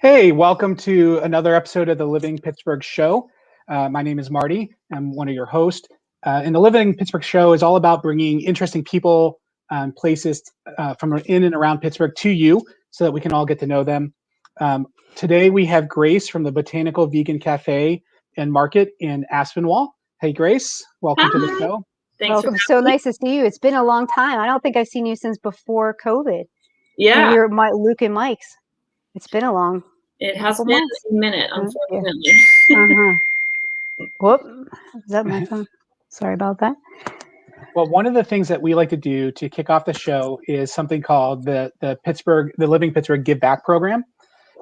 Hey, welcome to another episode of the Living Pittsburgh Show. My name is Marty. I'm one of your hosts. And the Living Pittsburgh Show is all about bringing interesting people and places from in and around Pittsburgh to you so that we can all get to know them. Today we have Grace from the Botanical Vegan Café and Market in Aspinwall. Hey, Grace, welcome to the show. Thanks. Welcome. So nice to see you. It's been a long time. I don't think I've seen you since before COVID. Yeah. We were Luke and Mike's. It's been a long. It has been a minute, unfortunately. Whoop. Is that my phone? Sorry about that. Well, one of the things that we like to do to kick off the show is something called the Living Pittsburgh Give Back program.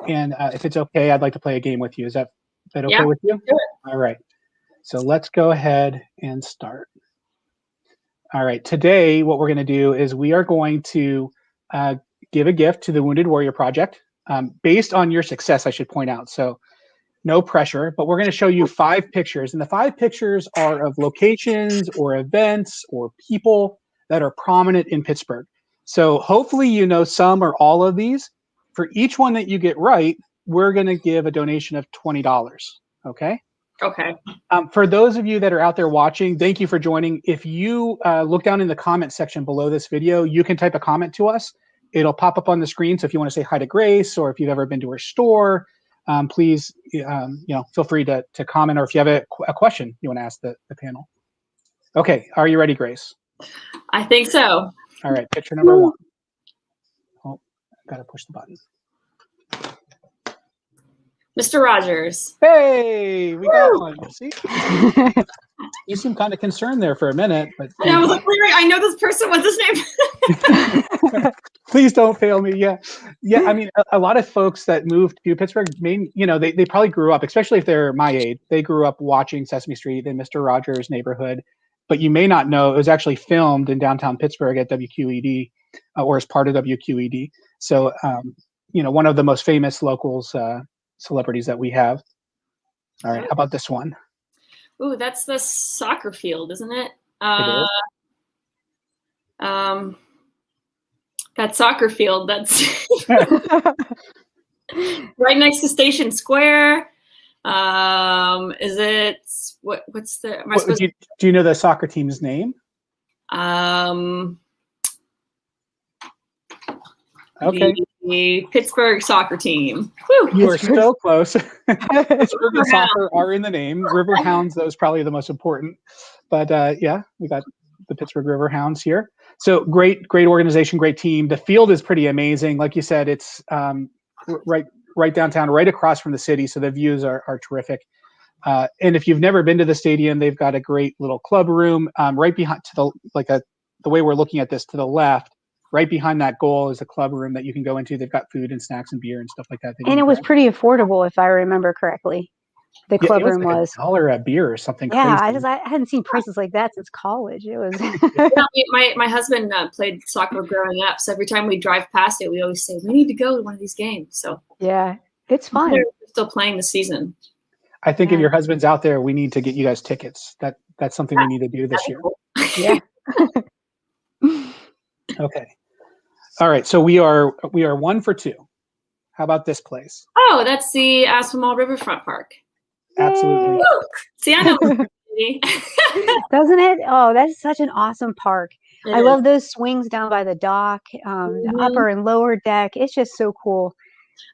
And if it's okay, I'd like to play a game with you. Is that okay with you? Sure. All right. So let's go ahead and start. All right. Today, what we're going to do is we are going to give a gift to the Wounded Warrior Project based on your success, I should point out. So no pressure, but we're going to show you 5 pictures. And the 5 pictures are of locations or events or people that are prominent in Pittsburgh. So hopefully you know some or all of these. For each one that you get right, we're going to give a donation of $20. Okay? Okay. For those of you that are out there watching, thank you for joining. If you look down in the comment section below this video, you can type a comment to us. It'll pop up on the screen. So if you want to say hi to Grace, or if you've ever been to her store, please, feel free to comment, or if you have a question you want to ask the panel. Okay, are you ready, Grace? I think so. All right, picture number 1. Oh, I've got to push the button. Mr. Rogers. Hey, we got one. See? You seem kind of concerned there for a minute, but I was like, I know this person. What's his name? Please don't fail me. Yeah. I mean, a lot of folks that moved to Pittsburgh, they probably grew up, especially if they're my age. They grew up watching Sesame Street in Mr. Rogers' neighborhood, but you may not know it was actually filmed in downtown Pittsburgh at WQED, or as part of WQED. So, one of the most famous locals, celebrities that we have. All right, how about this one? Ooh, that's the soccer field, isn't it? It is. That soccer field, that's right next to Station Square. Is it what's the do you know the soccer team's name? Okay. The Pittsburgh soccer team. Whew. You are so close. Pittsburgh and soccer are in the name. River Hounds, that was probably the most important. But we got the Pittsburgh River Hounds here. So great organization, great team. The field is pretty amazing. Like you said, it's right downtown, right across from the city. So the views are terrific. And if you've never been to the stadium, they've got a great little club room right behind the way we're looking at this to the left. Right behind that goal is a club room that you can go into. They've got food and snacks and beer and stuff like that. And it was pretty affordable, if I remember correctly. The club room was $1 a beer or something. Yeah, crazy. I hadn't seen prices like that since college. It was. My husband played soccer growing up, so every time we drive past it, we always say we need to go to one of these games. So yeah, it's fun. They're still playing the season. I think if your husband's out there, we need to get you guys tickets. That's something we need to do this year. Cool. Yeah. Okay. All right. So we are 1 for 2. How about this place? Oh, that's the Aspinwall Riverfront Park. Absolutely. Woo! See, I know. Doesn't it? Oh, that's such an awesome park. I love those swings down by the dock, the upper and lower deck. It's just so cool.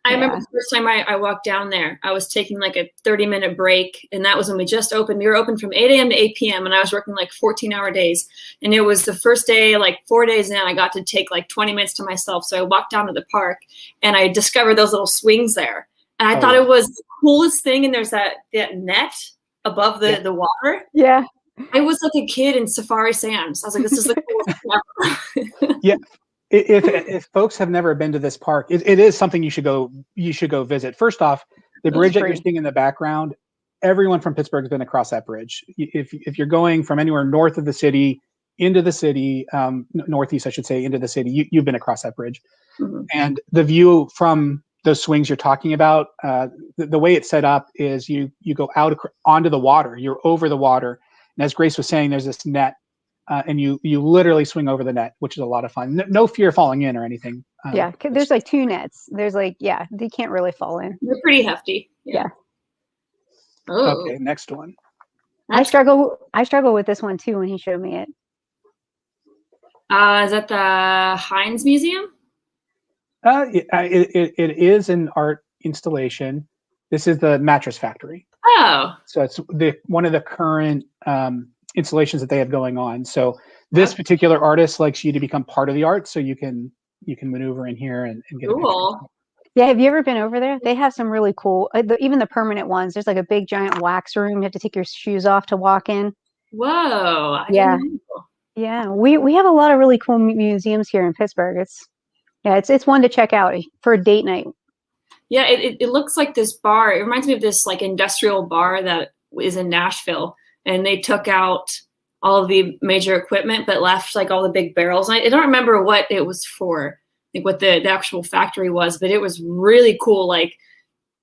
I remember the first time I walked down there, I was taking like a 30-minute break, and that was when we just opened. We were open from 8 a.m. to 8 p.m., and I was working like 14-hour days. And it was the first day, like 4 days in, I got to take like 20 minutes to myself. So I walked down to the park, and I discovered those little swings there. And I thought it was the coolest thing, and there's that net above the water. Yeah. I was like a kid in Safari Sands. I was like, this is the coolest thing ever. Yeah. If folks have never been to this park, it is something you should go visit. First off, the bridge that you're seeing in the background, everyone from Pittsburgh has been across that bridge. If you're going from anywhere north of the city into the city, northeast, I should say, into the city, you've been across that bridge. Mm-hmm. And the view from those swings you're talking about, the way it's set up is you go out onto the water, you're over the water. And as Grace was saying, there's this net. And you literally swing over the net, which is a lot of fun. No fear of falling in or anything. Yeah, there's like 2 nets. There's like, yeah, they can't really fall in. They're pretty hefty. Yeah. Oh, Okay, next one. I struggle with this one too when he showed me it. is that the Heinz Museum? It is an art installation. This is the Mattress Factory. Oh, So it's one of the current installations that they have going on. So this particular artist likes you to become part of the art, so you can maneuver in here and get cool. a picture. Yeah, have you ever been over there? They have some really cool, even the permanent ones. There's like a big giant wax room. You have to take your shoes off to walk in. Whoa. I Yeah. didn't know. Yeah, we have a lot of really cool museums here in Pittsburgh. It's one to check out for a date night. Yeah, it looks like this bar. It reminds me of this like industrial bar that is in Nashville, and they took out all of the major equipment but left like all the big barrels. I don't remember what it was for, like what the actual factory was, but it was really cool, like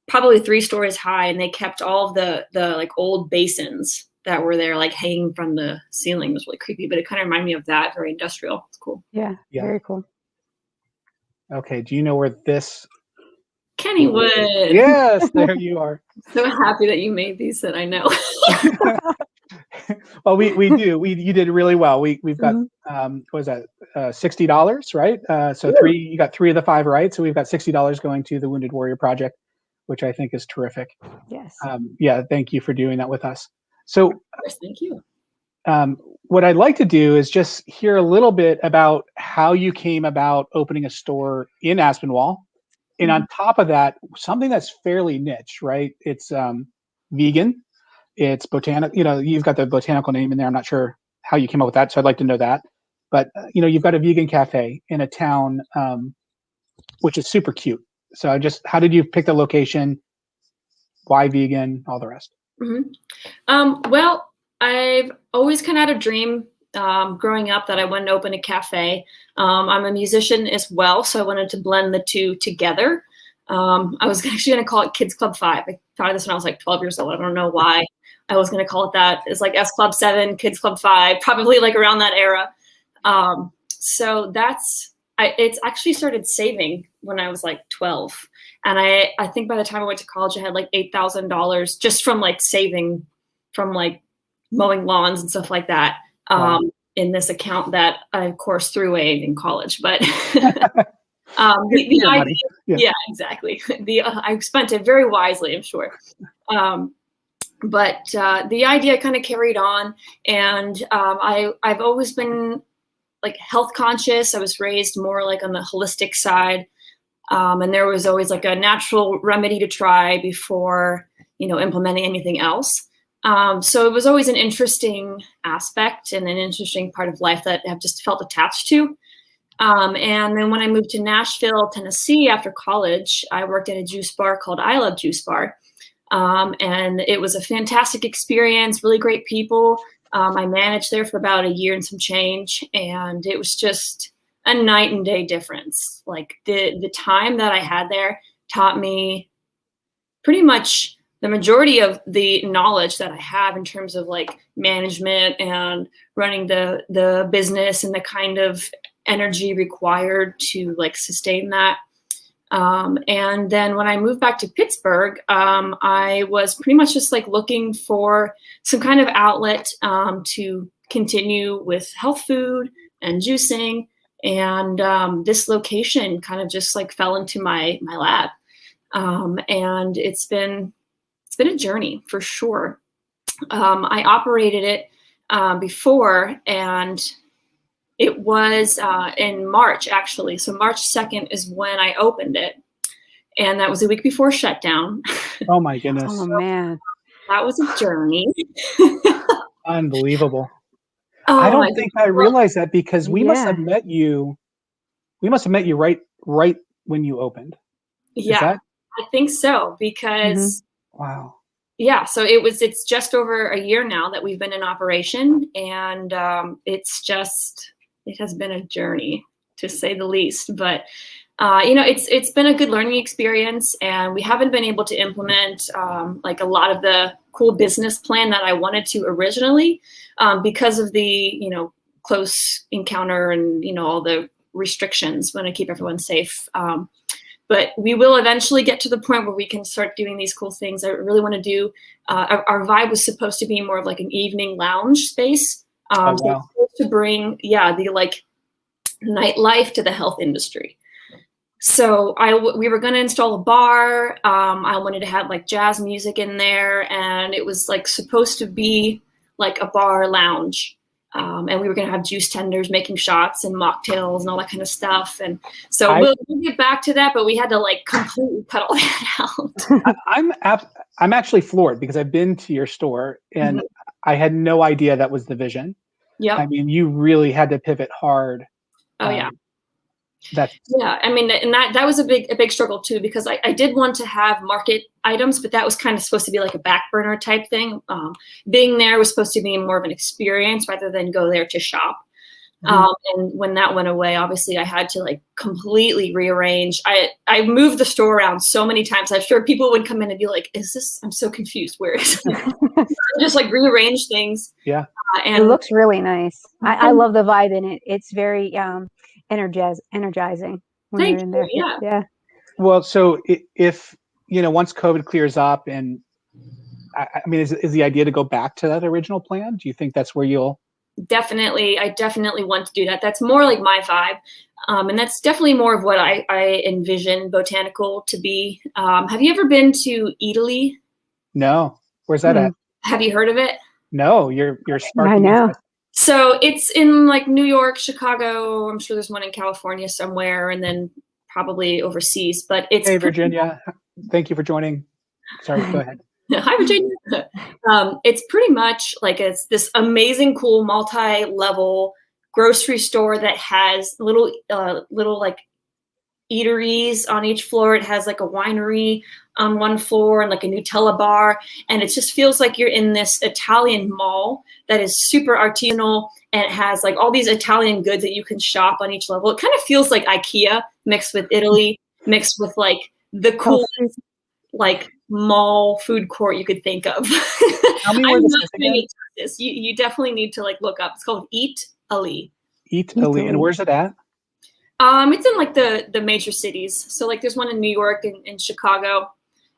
probably 3 stories high, and they kept all of the like old basins that were there like hanging from the ceiling. It was really creepy, but it kind of reminded me of that, very industrial. It's cool. Yeah, very cool. Okay, do you know where this? Kennywood. Yes, there you are. So happy that you made these that I know. Well, we do. You did really well. We've got what was that? $60, right? So you got 3 of the 5 right. So we've got $60 going to the Wounded Warrior Project, which I think is terrific. Yes. Yeah, thank you for doing that with us. So, thank you. What I'd like to do is just hear a little bit about how you came about opening a store in Aspinwall. And on top of that, something that's fairly niche, right? It's vegan, it's botanical. You've got the botanical name in there. I'm not sure how you came up with that, so I'd like to know that. But you've got a vegan cafe in a town, which is super cute. So how did you pick the location? Why vegan? All the rest. Well, I've always kind of had a dream growing up that I wanted to open a cafe. I'm a musician as well, so I wanted to blend the two together. I was actually going to call it Kids Club 5. I thought of this when I was like 12 years old. I don't know why I was going to call it that. It's like S Club 7, Kids Club 5, probably like around that era. So it's actually started saving when I was like 12. And I think by the time I went to college, I had like $8,000 just from like saving from like mowing lawns and stuff like that in this account that I, of course, threw away in college. But the idea, yeah, exactly. I spent it very wisely, I'm sure. But the idea kind of carried on, and I've always been like health conscious. I was raised more like on the holistic side, and there was always like a natural remedy to try before implementing anything else. So it was always an interesting aspect and an interesting part of life that I've just felt attached to. And then when I moved to Nashville, Tennessee after college, I worked at a juice bar called I Love Juice Bar. And it was a fantastic experience, really great people. I managed there for about a year and some change, and it was just a night and day difference. Like the time that I had there taught me pretty much the majority of the knowledge that I have in terms of like management and running the business and the kind of energy required to like sustain that. And then when I moved back to Pittsburgh, I was pretty much just like looking for some kind of outlet to continue with health food and juicing. And this location kind of just like fell into my lap. And it's been a journey for sure. I operated it before, and it was in March, actually. So March 2nd is when I opened it. And that was a week before shutdown. Oh, my goodness. Oh, man. That was a journey. Unbelievable. I don't think I realized that, because we must have met you. We must have met you right when you opened. Yeah, I think so, because wow. Yeah, so it's just over a year now that we've been in operation, and it has been a journey, to say the least. But it's been a good learning experience, and we haven't been able to implement like a lot of the cool business plan that I wanted to originally, because of the close encounter and all the restrictions. We want to keep everyone safe. But we will eventually get to the point where we can start doing these cool things. I really want to do, our vibe was supposed to be more of like an evening lounge space. Wow. So to bring, the like nightlife to the health industry. So we were going to install a bar. I wanted to have like jazz music in there, and it was like supposed to be like a bar lounge. And we were going to have juice tenders making shots and mocktails and all that kind of stuff. And so we'll get back to that, but we had to like completely cut all that out. I'm actually floored because I've been to your store and I had no idea that was the vision. Yeah. I mean, you really had to pivot hard. Oh yeah. Yeah, I mean, and that was a big struggle too, because I did want to have market items, but that was kind of supposed to be like a back burner type thing. Being there was supposed to be more of an experience rather than go there to shop. And when that went away, obviously I had to like completely rearrange. I moved the store around so many times. I'm sure people would come in and be like, I'm so confused. Where is it? Just like rearrange things. Yeah. And it looks really nice. I love the vibe in it. It's very energizing when you're in there. Yeah. Well, so if, once COVID clears up and I mean, is the idea to go back to that original plan? Do you think that's where you'll? I definitely want to do that. That's more like my vibe. And that's definitely more of what I envision Botanical to be. Have you ever been to Italy? No. Where's that at? Have you heard of it? No, you're smart. I know. So it's in like New York, Chicago. I'm sure there's one in California somewhere, and then probably overseas. But it's Hey, Virginia. Thank you for joining. Sorry, go ahead. Hi, Virginia. It's pretty much like it's this amazing, cool, multi-level grocery store that has little like eateries on each floor. It has like a winery on one floor and like a Nutella bar. And it just feels like you're in this Italian mall that is super artisanal, and it has like all these Italian goods that you can shop on each level. It kind of feels like IKEA mixed with Italy, mixed with like the coolest like mall food court you could think of. Tell me where this. You definitely need to like look up. It's called Eat-Ali. Eat-Ali. And where's it at? It's in like the major cities. So like there's one in New York and in Chicago.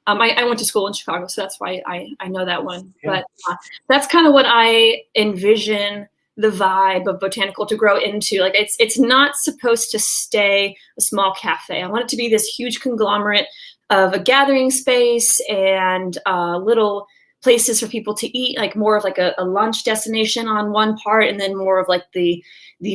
I went to school in Chicago, so that's why I know that one. Yeah. But that's kind of what I envision the vibe of Botanical to grow into. Like it's not supposed to stay a small cafe. I want it to be this huge conglomerate of a gathering space and little places for people to eat, like more of like a lunch destination on one part, and then more of like the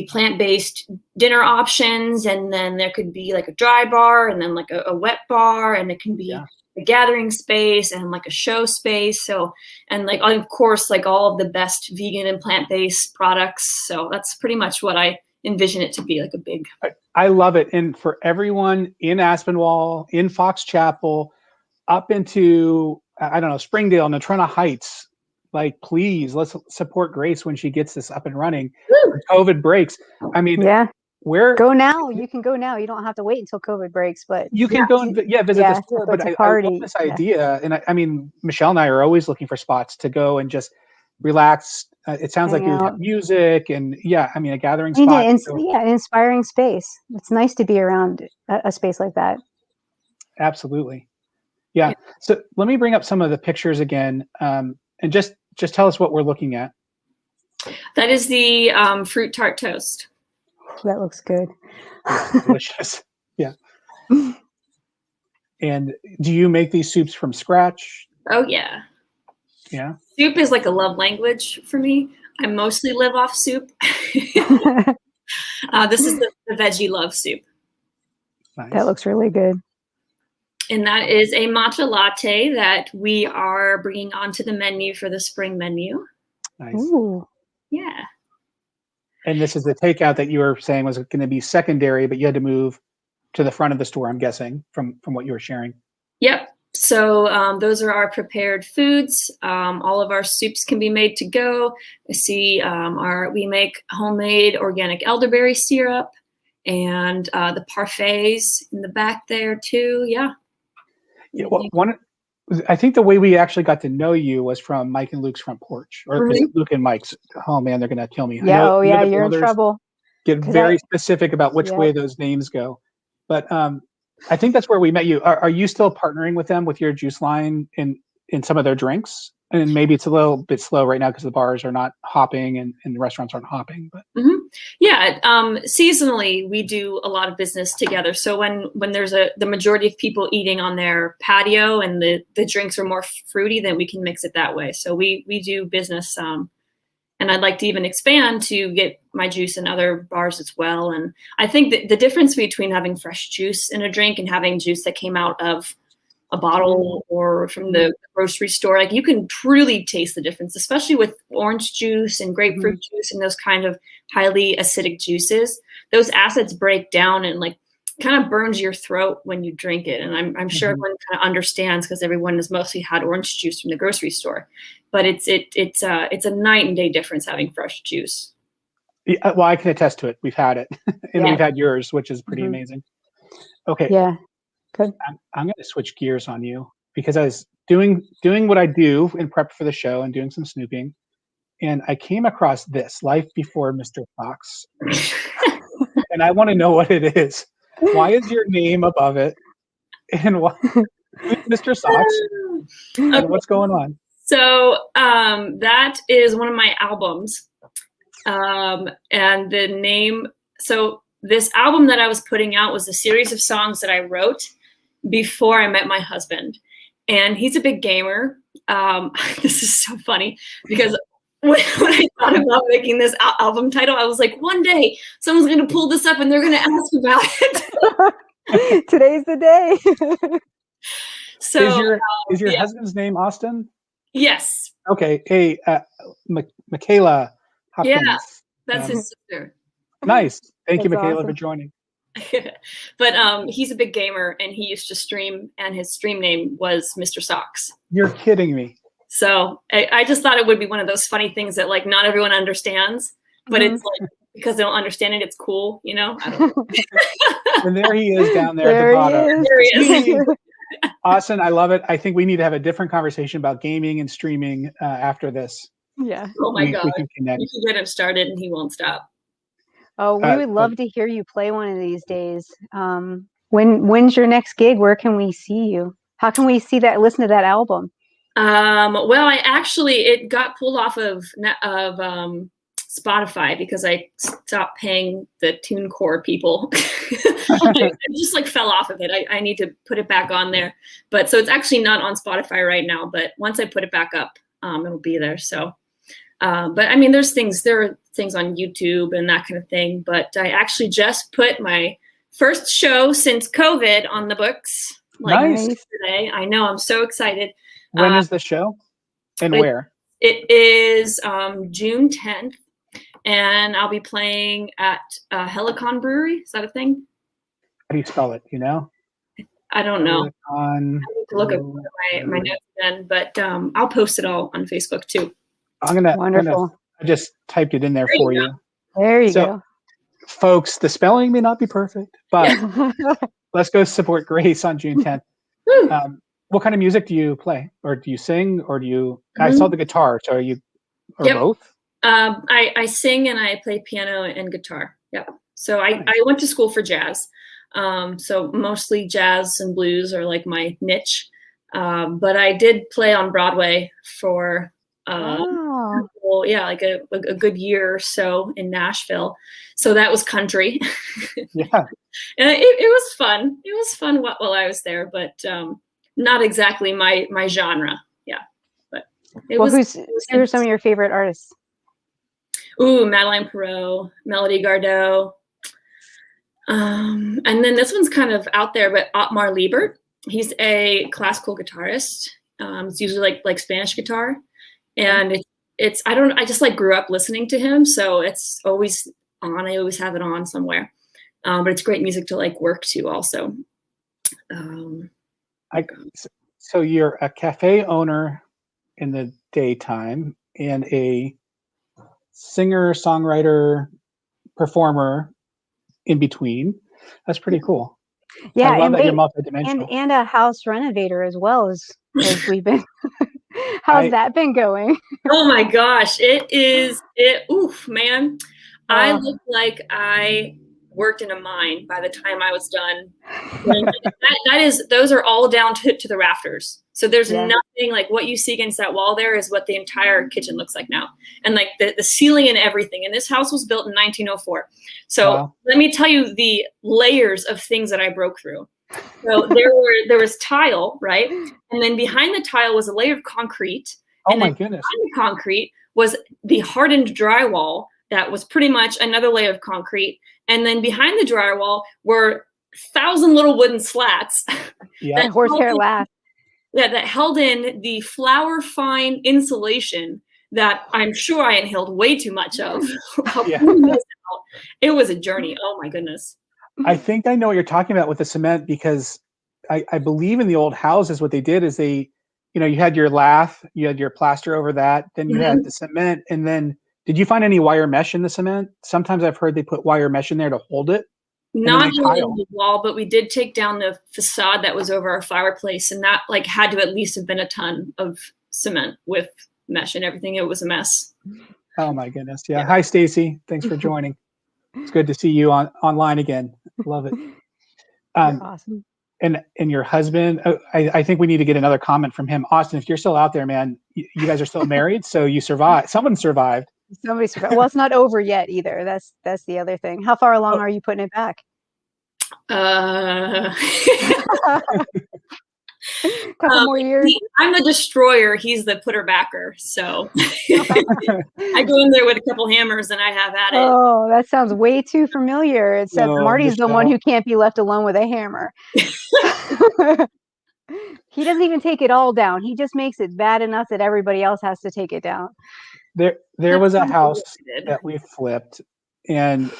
plant-based dinner options. And then there could be like a dry bar and then like a wet bar, and it can be a gathering space and like a show space. So, and like, of course, like all of the best vegan and plant-based products. So that's pretty much what I envision it to be, like a big. I love it. And for everyone in Aspinwall, in Fox Chapel, up into, I don't know, Springdale, Natrona Heights, like, please, let's support Grace when she gets this up and running. When COVID breaks. I mean, go now. You can go now. You don't have to wait until COVID breaks, but you can go and visit the store. But I love this idea. And I mean, Michelle and I are always looking for spots to go and just relax. It sounds like you have music and I mean, a gathering spot. An inspiring space. It's nice to be around a space like that. Absolutely. Yeah. So let me bring up some of the pictures again, and just tell us what we're looking at. That is the fruit tart toast. That looks good. Delicious. Yeah. And do you make these soups from scratch? Oh yeah. Yeah. Soup is like a love language for me. I mostly live off soup. This is the veggie love soup. Nice. That looks really good. And that is a matcha latte that we are bringing onto the menu for the spring menu. Nice. Ooh. Yeah. And this is the takeout that you were saying was going to be secondary, but you had to move to the front of the store, I'm guessing, from what you were sharing. Yep. So those are our prepared foods. All of our soups can be made to go. I see we make homemade organic elderberry syrup, and the parfaits in the back there too. Yeah. Yeah. Well, I think the way we actually got to know you was from Mike and Luke's front porch, or Luke and Mike's. Oh man, they're gonna kill me. Yeah. You're in trouble. get very specific about which way those names go. But I think that's where we met you. Are you still partnering with them with your juice line in some of their drinks? And maybe it's a little bit slow right now because the bars are not hopping and the restaurants aren't hopping. But yeah, seasonally we do a lot of business together. So when there's the majority of people eating on their patio and the drinks are more fruity, then we can mix it that way. So we do business, and I'd like to even expand to get my juice in other bars as well. And I think that the difference between having fresh juice in a drink and having juice that came out of a bottle or from the grocery store, like you can really taste the difference, especially with orange juice and grapefruit juice and those kind of highly acidic juices. Those acids break down and like kind of burns your throat when you drink it. And I'm sure everyone kind of understands because everyone has mostly had orange juice from the grocery store, but it's a night and day difference having fresh juice. Yeah, well, I can attest to it. We've had it, and we've had yours, which is pretty amazing. Okay. Yeah. Good. I'm going to switch gears on you because I was doing what I do in prep for the show and doing some snooping, and I came across this Life Before Mr. Fox, and I want to know what it is. Why is your name above it, and why Mr. Socks? And what's going on? So that is one of my albums, and the name. So this album that I was putting out was a series of songs that I wrote before I met my husband, and he's a big gamer. This is so funny because when I thought about making this album title, I was like, one day someone's going to pull this up and they're going to ask about it. Today's the day. So is your husband's name Austin? Yes. Okay. Hey, Michaela Hopkins. Yeah, that's his sister. Nice. Thank you, That's Michaela, awesome. for joining. But he's a big gamer and he used to stream, and his stream name was Mr. Socks. You're kidding me. So I just thought it would be one of those funny things that like not everyone understands, but it's like because they don't understand it, it's cool, you know? I don't know. And there he is down there at the bottom. There he is. Austin, I love it. I think we need to have a different conversation about gaming and streaming after this. Yeah. Oh my God. We can connect. You can get him started and he won't stop. Oh, we would love to hear you play one of these days. When's your next gig? Where can we see you? How can we see that? Listen to that album. Well, it got pulled off of Spotify because I stopped paying the TuneCore people. I just like fell off of it. I need to put it back on there. But so it's actually not on Spotify right now. But once I put it back up, it'll be there. So. But I mean, there are things on YouTube and that kind of thing, but I actually just put my first show since COVID on the books. Nice. Yesterday. I know, I'm so excited. When is the show and where? It is June 10th, and I'll be playing at Helicon Brewery. Is that a thing? How do you spell it? You know? I don't know. I Helicon. need to look at my notes then, but I'll post it all on Facebook too. Wonderful. I just typed it in there for you. There you go. Folks, the spelling may not be perfect, but let's go support Grace on June 10th. What kind of music do you play? Or do you sing? Or do you... I saw the guitar, so are you... Or both? I sing and I play piano and guitar. Yep. So I went to school for jazz. So mostly jazz and blues are like my niche. But I did play on Broadway for... like a good year or so in Nashville. So that was country. Yeah. And it was fun. It was fun while I was there, but not exactly my genre. Yeah. But who are some of your favorite artists? Ooh, Madeleine Perreault, Melody Gardot. And then this one's kind of out there, but Otmar Liebert. He's a classical guitarist. It's usually like Spanish guitar. And I just like grew up listening to him. So it's always on. I always have it on somewhere. But it's great music to like work to also. So you're a cafe owner in the daytime and a singer, songwriter, performer in between. That's pretty cool. Yeah. I love that you're multidimensional. And a house renovator as well as we've been. How's that been going? Oh my gosh. Oof, man. I looked like I worked in a mine by the time I was done. Those are all down to the rafters. So there's nothing like what you see against that wall there is what the entire kitchen looks like now. And like the ceiling and everything. And this house was built in 1904. So let me tell you the layers of things that I broke through. So there was tile, right? And then behind the tile was a layer of concrete. Oh my goodness. Behind the concrete was the hardened drywall that was pretty much another layer of concrete. And then behind the drywall were 1,000 little wooden slats. Yeah, horsehair lath. Yeah, that held in the flour fine insulation that I'm sure I inhaled way too much of. It was a journey. Oh my goodness. I think I know what you're talking about with the cement, because I believe in the old houses, what they did is they, you had your lath, you had your plaster over that, then you had the cement, and then did you find any wire mesh in the cement? Sometimes I've heard they put wire mesh in there to hold it. Not in the wall, but we did take down the facade that was over our fireplace, and that like had to at least have been a ton of cement with mesh and everything. It was a mess. Oh my goodness. Yeah. Hi, Stacy. Thanks for joining. It's good to see you online again. Love it. Awesome. And your husband, I think we need to get another comment from him. Austin, if you're still out there, man, you guys are still married, so you survived. Someone survived. Somebody survived. Well, it's not over yet either. That's the other thing. How far along are you putting it back? Couple more years. I'm the destroyer. He's the putter backer. So I go in there with a couple hammers and I have at it. Oh, that sounds way too familiar. Except Marty's the one who can't be left alone with a hammer. He doesn't even take it all down. He just makes it bad enough that everybody else has to take it down. There was a house that we flipped, and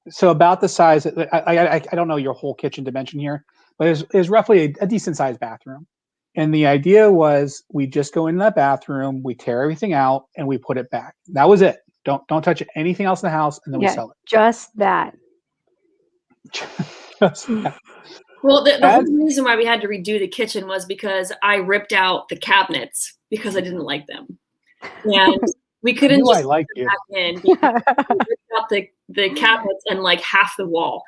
so about the size. I don't know your whole kitchen dimension here, but it was roughly a decent sized bathroom. And the idea was we just go in that bathroom, we tear everything out, and we put it back. That was it. Don't touch anything else in the house, and then we sell it. Just that. Just that. Well, the whole reason why we had to redo the kitchen was because I ripped out the cabinets because I didn't like them. And we couldn't just put them back in. We ripped out the cabinets and like half the wall.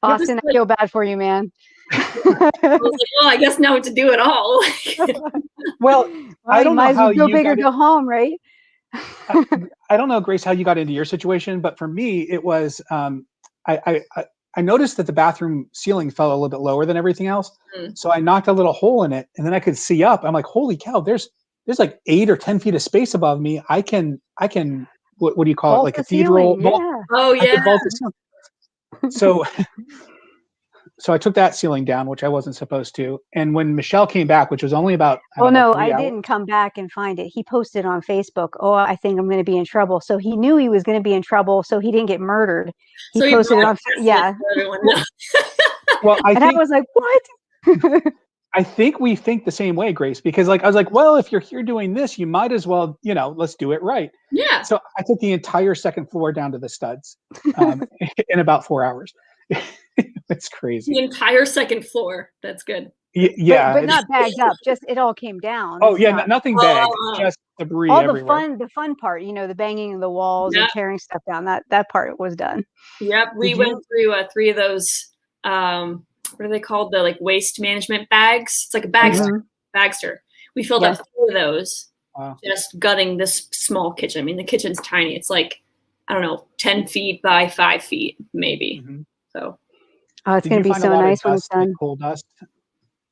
Austin, I feel bad for you, man. I was like, well, I guess now what to do it all. Well, I don't know how you go big or go home, right? I don't know, Grace, how you got into your situation, but for me, it was I noticed that the bathroom ceiling fell a little bit lower than everything else. So I knocked a little hole in it, and then I could see up. I'm like, holy cow, there's like 8 or 10 feet of space above me. I can what do you call vault it? Like cathedral. Oh yeah. So I took that ceiling down, which I wasn't supposed to. And when Michelle came back, which was only about I didn't come back and find it. He posted on Facebook, I think I'm going to be in trouble. So he knew he was going to be in trouble, so he didn't get murdered. He posted it on Well, I was like, what? I think we think the same way, Grace, because I was like, well, if you're here doing this, you might as well, let's do it right. Yeah. So I took the entire second floor down to the studs in about 4 hours. It's crazy. The entire second floor. That's good. Yeah. But not bagged up. Just it all came down. Oh, yeah. Nothing bagged. Just debris everywhere. The fun part, the banging of the walls and tearing stuff down. That part was done. Yep. We went through 3 of those. What are they called? The waste management bags. It's like a bagster. We filled up 3 of those. Wow. Just gutting this small kitchen. I mean, the kitchen's tiny. It's 10 feet by 5 feet, maybe. Mm-hmm. So. Oh, it's going to be so nice when it's done. Coal dust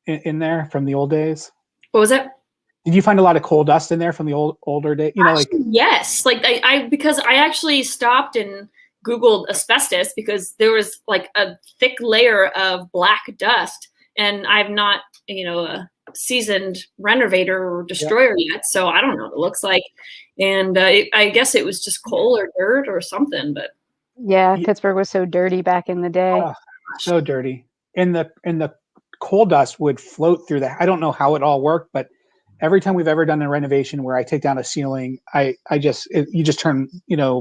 in there from the old days. What was that? Did you find a lot of coal dust in there from the older days? Yes. Because I actually stopped and Googled asbestos because there was a thick layer of black dust, and I'm not, a seasoned renovator or destroyer yet, so I don't know what it looks like. And I guess it was just coal or dirt or something, but Pittsburgh was so dirty back in the day. Oh, so dirty. And the coal dust would float through I don't know how it all worked, but every time we've ever done a renovation where I take down a ceiling, you just turn,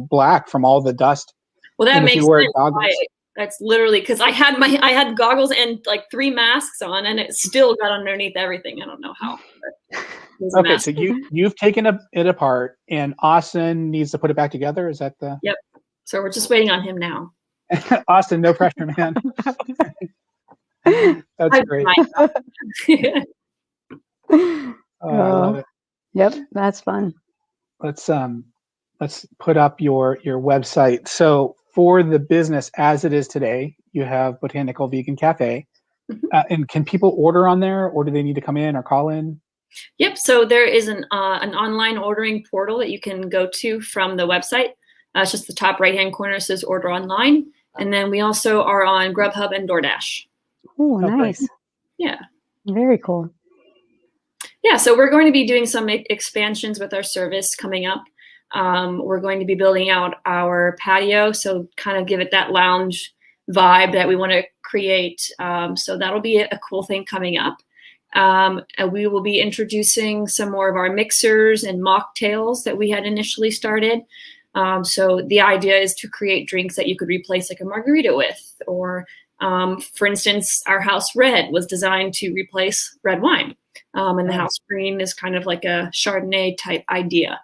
black from all the dust. Well, that makes sense That's literally because I had goggles and like 3 masks on, and it still got underneath everything. I don't know how. Okay, so you've taken it apart, and Austin needs to put it back together. Is that the? Yep. So we're just waiting on him now. Austin, no pressure, man. That's great. Oh, I love it. Yep, that's fun. Let's put up your website. So for the business as it is today, you have Botanical Vegan Café. And can people order on there, or do they need to come in or call in? Yep. So there is an online ordering portal that you can go to from the website. It's just the top right-hand corner says order online. And then we also are on Grubhub and DoorDash. Oh, nice. Yeah. Very cool. Yeah. So we're going to be doing some expansions with our service coming up. We're going to be building out our patio. So kind of give it that lounge vibe that we want to create. So that'll be a cool thing coming up. And we will be introducing some more of our mixers and mocktails that we had initially started. So the idea is to create drinks that you could replace like a margarita with, or for instance, our house red was designed to replace red wine. And the house green is kind of like a Chardonnay type idea.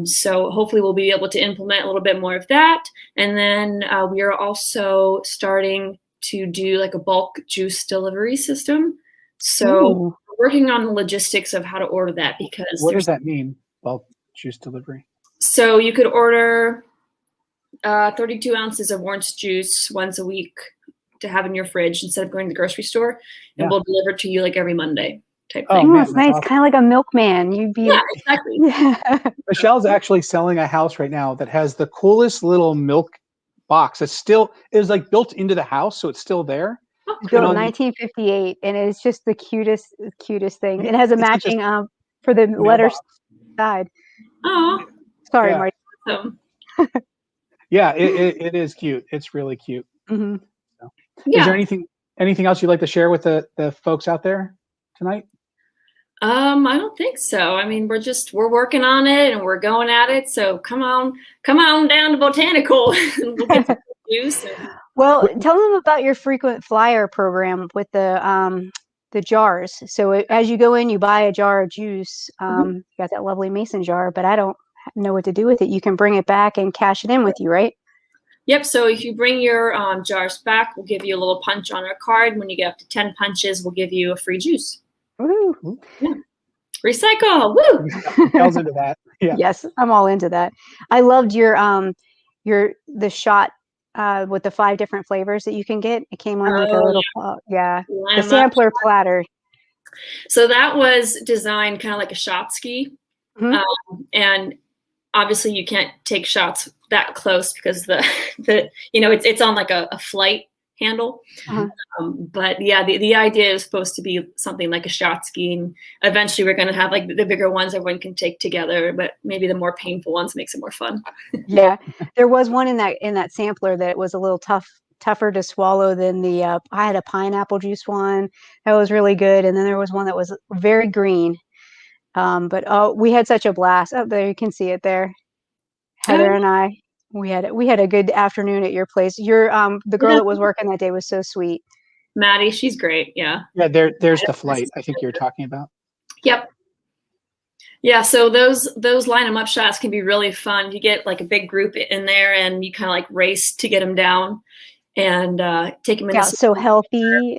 So hopefully we'll be able to implement a little bit more of that. And then we are also starting to do like a bulk juice delivery system. So we're working on the logistics of how to order that, because what does that mean, bulk juice delivery? So you could order 32 ounces of orange juice once a week to have in your fridge instead of going to the grocery store, and we'll deliver to you like every Monday type thing. Oh, that's nice. Awesome. Kind of like a milkman. Yeah, exactly. Michelle's actually selling a house right now that has the coolest little milk box. It is like built into the house, so it's still there. It's built in 1958, and it's just the cutest thing. It has a matching for the letters side. Oh, sorry, Marty. Yeah, it is cute. It's really cute. Mm-hmm. So, is there anything else you'd like to share with the folks out there tonight? I don't think so. I mean, we're working on it and we're going at it. So come on down to Botanical and we'll get some juice. Well, tell them about your frequent flyer program with the jars. So as you go in, you buy a jar of juice. You got that lovely mason jar, but I don't know what to do with it. You can bring it back and cash it in with you, right? Yep. So if you bring your jars back, we'll give you a little punch on our card. When you get up to 10 punches, we'll give you a free juice. Woo. Yeah. Recycle. Woo. Tells into that. Yeah. Yes, I'm all into that. I loved the shot with the 5 different flavors that you can get. It came on like a little the sampler platter. So that was designed kind of like a shot ski. And obviously you can't take shots that close because it's on like a flight handle. But yeah, the idea is supposed to be something like a shot ski, and eventually we're going to have like the bigger ones everyone can take together, but maybe the more painful ones makes it more fun. Yeah, there was one in that sampler that was a little tougher to swallow than the I had a pineapple juice one that was really good, and then there was one that was very green. But we had such a blast. Oh, there you can see it there. Heather and I, we had a good afternoon at your place. The girl that was working that day was so sweet. Maddie, she's great. Yeah. Yeah, there's the flight I think you're talking about. Yep. Yeah, so those line 'em up shots can be really fun. You get like a big group in there and you kind of like race to get them down and take them in. Yeah, so healthy.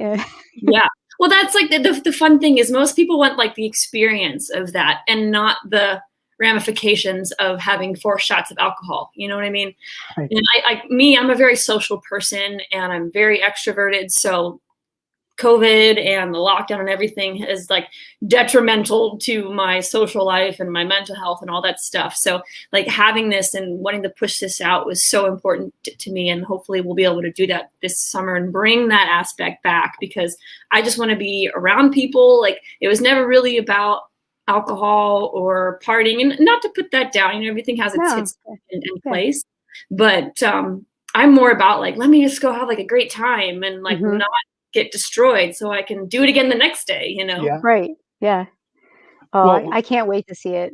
Yeah. Well, that's like the fun thing is most people want like the experience of that and not the ramifications of having 4 shots of alcohol. You know what I mean? Right. And I'm a very social person and I'm very extroverted. So COVID and the lockdown and everything is like detrimental to my social life and my mental health and all that stuff. So like having this and wanting to push this out was so important to me. And hopefully we'll be able to do that this summer and bring that aspect back, because I just want to be around people. Like it was never really about alcohol or partying, and not to put that down, everything has its in place, but I'm more about like, let me just go have like a great time and like not get destroyed so I can do it again the next day, Yeah. Right. Yeah. Oh, well, I can't wait to see it.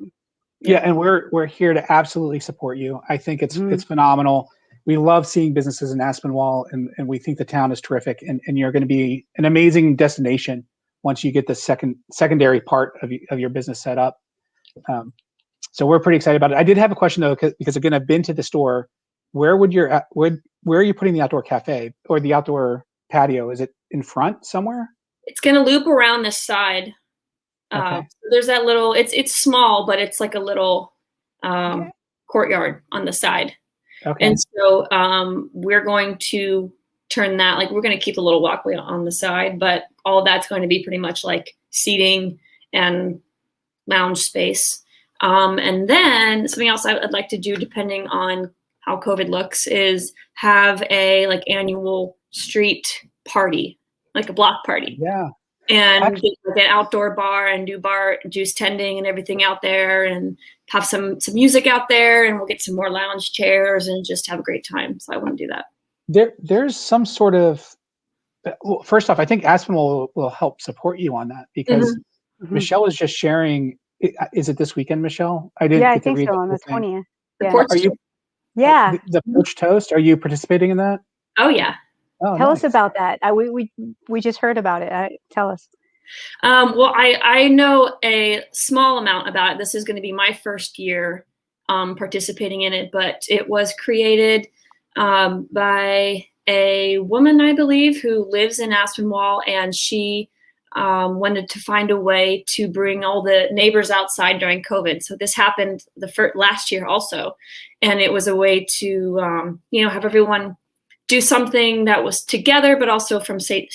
Yeah. And we're here to absolutely support you. I think it's phenomenal. we love seeing businesses in Aspinwall, and we think the town is terrific, and you're going to be an amazing destination once you get the secondary part of your business set up. So we're pretty excited about it. I did have a question though, because again, I've been to the store. Where are you putting the outdoor cafe or the outdoor patio? Is it in front somewhere? It's going to loop around this side. Okay. So there's that little, it's small, but it's like a little courtyard on the side. Okay. And so we're going to turn that, like we're going to keep the little walkway on the side, but all of that's going to be pretty much like seating and lounge space. And then something else I'd like to do, depending on how COVID looks, is have a like annual street party, like a block party. Yeah. And get an outdoor bar and do bar juice tending and everything out there, and have some music out there, and we'll get some more lounge chairs and just have a great time. So I want to do that. There's some sort of, well, first off, I think Aspen will help support you on that, because Michelle was just sharing. Is it this weekend, Michelle? I didn't. Yeah, I get to think read so, the on the whole thing. 20th. Are you? Yeah. The porch toast. Are you participating in that? Oh yeah. Oh, Tell nice. us about that. We just heard about it. Tell us. Well, I know a small amount about it. This is going to be my first year participating in it, but it was created by a woman, I believe, who lives in Aspinwall, and she wanted to find a way to bring all the neighbors outside during COVID. So this happened last year also, and it was a way to have everyone do something that was together, but also from safe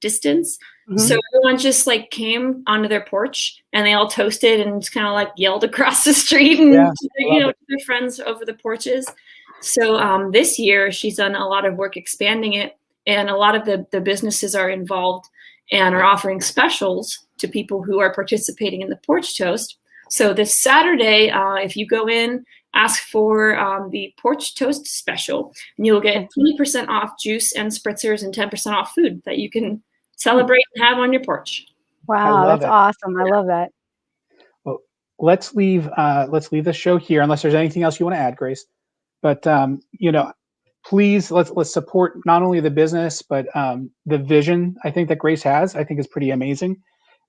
distance. Mm-hmm. So everyone just like came onto their porch, and they all toasted and just kind of like yelled across the street, and to their friends over the porches. So this year she's done a lot of work expanding it, and a lot of the businesses are involved and are offering specials to people who are participating in the porch toast. So this Saturday, if you go in, ask for the porch toast special, and you'll get 20% off juice and spritzers and 10% off food that you can celebrate and have on your porch. Wow, that's awesome. I love that. Well, let's leave the show here, unless there's anything else you want to add, Grace. But please let's support not only the business, but the vision I think that Grace has. I think is pretty amazing.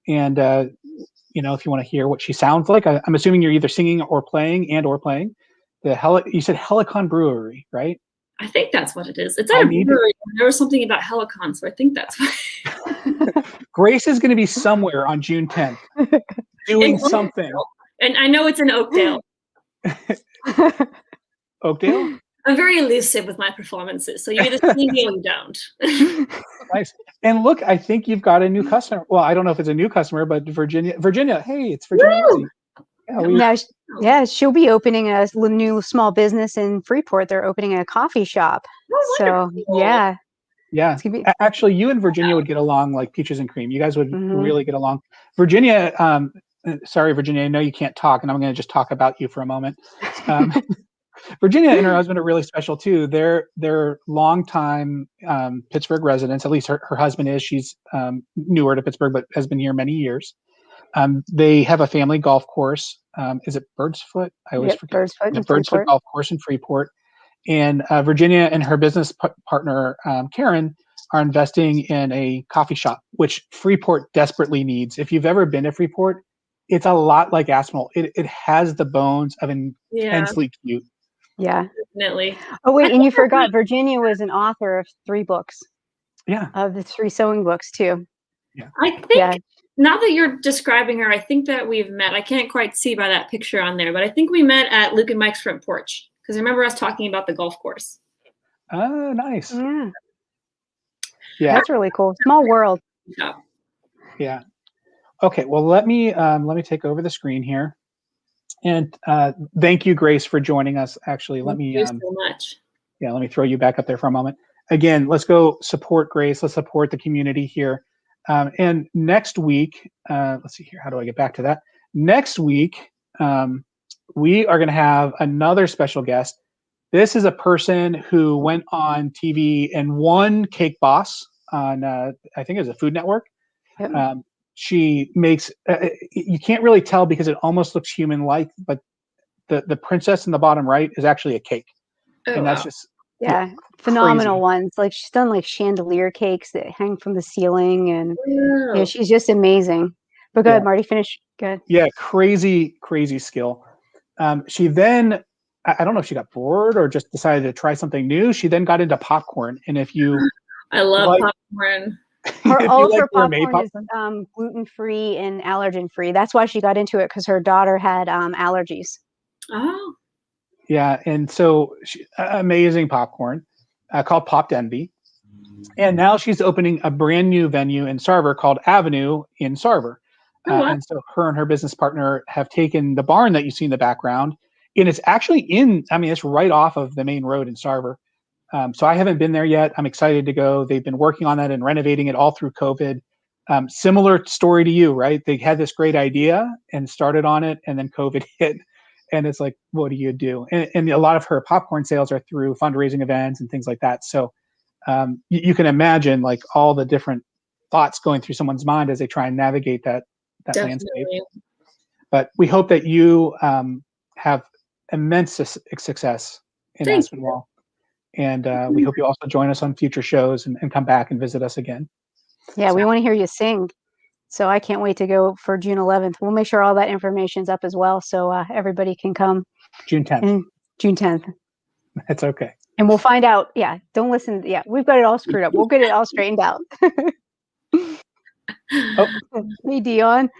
And if you want to hear what she sounds like, I'm assuming you're either singing or playing. You said Helicon Brewery, right? I think that's what it is. It's at a brewery. There was something about Helicon, so I think that's what. Grace is going to be somewhere on June 10th doing something. And I know it's in Oakdale. Oakdale? I'm very elusive with my performances, so you either see me or you don't. Nice. And look, I think you've got a new customer. Well, I don't know if it's a new customer, but Virginia, hey, it's Virginia. Yeah, she'll be opening a new small business in Freeport. They're opening a coffee shop. Oh, so yeah. Actually, you and Virginia would get along like peaches and cream. You guys would really get along. Virginia, sorry, Virginia, I know you can't talk, and I'm going to just talk about you for a moment. Virginia and her husband are really special too. They're longtime Pittsburgh residents. At least her husband is. She's newer to Pittsburgh, but has been here many years. They have a family golf course. Is it Birdsfoot? I always forget. The Birdsfoot Golf Course in Freeport. And Virginia and her business partner, Karen, are investing in a coffee shop, which Freeport desperately needs. If you've ever been to Freeport, it's a lot like Aspinwall. It has the bones of intensely cute. Yeah. Definitely. Oh, wait, and you forgot Virginia was an author of 3 books. Yeah. Of the 3 sewing books, too. Yeah. I think, now that you're describing her, I think that we've met. I can't quite see by that picture on there, but I think we met at Luke and Mike's front porch, because I remember us talking about the golf course. Oh, nice. Yeah. That's really cool. Small world. Yeah. Okay, well, let me take over the screen here. And thank you, Grace, for joining us. Actually, Thank you so much. Yeah, let me throw you back up there for a moment. Again, let's go support Grace. Let's support the community here. And next week, let's see here. How do I get back to that? Next week, we are going to have another special guest. This is a person who went on TV and won Cake Boss on, I think it was a Food Network. Yep. She makes, you can't really tell because it almost looks human-like, but the princess in the bottom right is actually a cake. Oh, and that's wow. just Yeah, phenomenal crazy. ones. Like she's done like chandelier cakes that hang from the ceiling, and Wow. she's just amazing. But go Yeah. ahead, Marty, finish. Good. Yeah, crazy, crazy skill. She then, I don't know if she got bored or just decided to try something new. She then got into popcorn, and if you I love like, popcorn. if All you of like her gourmet popcorn is popcorn, gluten-free and allergen-free. That's why she got into it, because her daughter had allergies. Oh, yeah, and so amazing popcorn called Popped Envy, and now she's opening a brand new venue in Sarver called Avenue in Sarver. oh wow. And so her and her business partner have taken the barn that you see in the background, and it's actually it's right off of the main road in Sarver. So I haven't been there yet. I'm excited to go. They've been working on that and renovating it all through COVID. Similar story to you, right? They had this great idea and started on it, and then COVID hit. And it's like, what do you do? And a lot of her popcorn sales are through fundraising events and things like that. So you can imagine like all the different thoughts going through someone's mind as they try and navigate that landscape. Definitely. But we hope that you have immense success in Thank Aspinwall. And we hope you also join us on future shows and come back and visit us again. Yeah, we want to hear you sing. So I can't wait to go for June 11th. We'll make sure all that information's up as well, so everybody can come. June 10th. And June 10th. That's okay. And we'll find out. Yeah, don't listen. Yeah, we've got it all screwed up. We'll get it all straightened out. Oh, hey, Dion.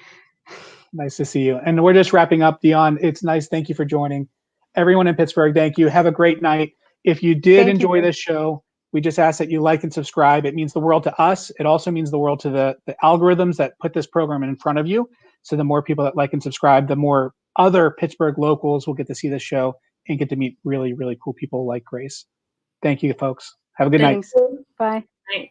nice to see you. And we're just wrapping up, Dion. It's nice. Thank you for joining. Everyone in Pittsburgh, thank you. Have a great night. If you did enjoy this show, we just ask that you like and subscribe. It means the world to us. It also means the world to the algorithms that put this program in front of you. So the more people that like and subscribe, the more other Pittsburgh locals will get to see this show and get to meet really, really cool people like Grace. Thank you, folks. Have a good night. Bye. Night.